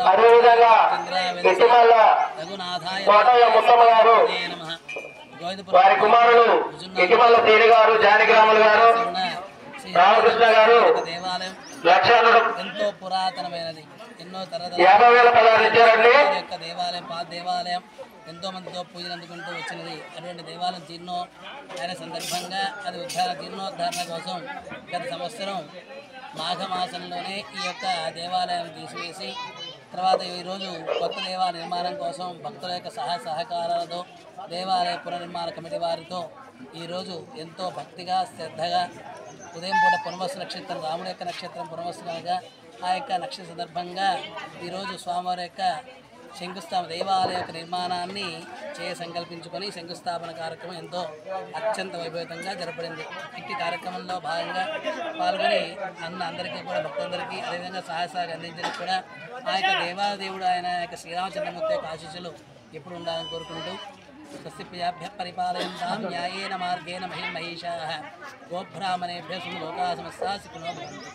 అదేవిధంగా ఇటీవల కోటయ్య ముత్తమ్మ గారు వారి కుమారులు ఇటీవల తేలి గారు జానకిరాములు గారు రామకృష్ణ గారు ఎంతో పురాతనమైనది, ఎన్నో 50,000 పదాలు ఇచ్చారండి. దేవాలయం పాత దేవాలయం ఎంతో మందితో పూజలు అందుకుంటూ వచ్చినది. అటువంటి దేవాలయం జీర్ణోద్ధరణ సందర్భంగా అది జీర్ణోద్ధరణ కోసం గత సంవత్సరం మాఘమాసంలోనే ఈ యొక్క దేవాలయం తీసివేసి తర్వాత ఈరోజు కొత్త దేవాలయ నిర్మాణం కోసం భక్తుల యొక్క సహకారాలతో దేవాలయ పునర్నిర్మాణ కమిటీ వారితో ఈరోజు ఎంతో భక్తిగా శ్రద్ధగా ఉదయం పూట పునర్వసు నక్షత్రం రాముడి యొక్క నక్షత్రం పునర్వసు కనుక ఆ యొక్క నక్షత్ర సందర్భంగా ఈరోజు స్వామివారి యొక్క శంకుస్థాపన దేవాలయ యొక్క నిర్మాణాన్ని సంకల్పించుకొని శంకుస్థాపన కార్యక్రమం ఎంతో అత్యంత వైభవంగా జరపడింది. ఇట్టి కార్యక్రమంలో భాగంగా పాల్గొని అందరికీ కూడా భక్తులందరికీ అదేవిధంగా సహాయ అందించడానికి కూడా ఆ యొక్క దేవాదేవుడు ఆయన యొక్క శ్రీరామచంద్రమూర్తి యొక్క ఆశీస్సులు ఎప్పుడు ఉండాలని కోరుకుంటూ స్వస్తిప్రియాభ్య పరిపాలయంతాం న్యాయేన మార్గేణ మహిమహీషాః గోబ్రాహ్మణేభ్యः సుఖలోకాः సమస్తాः సుఖినో భవంతు.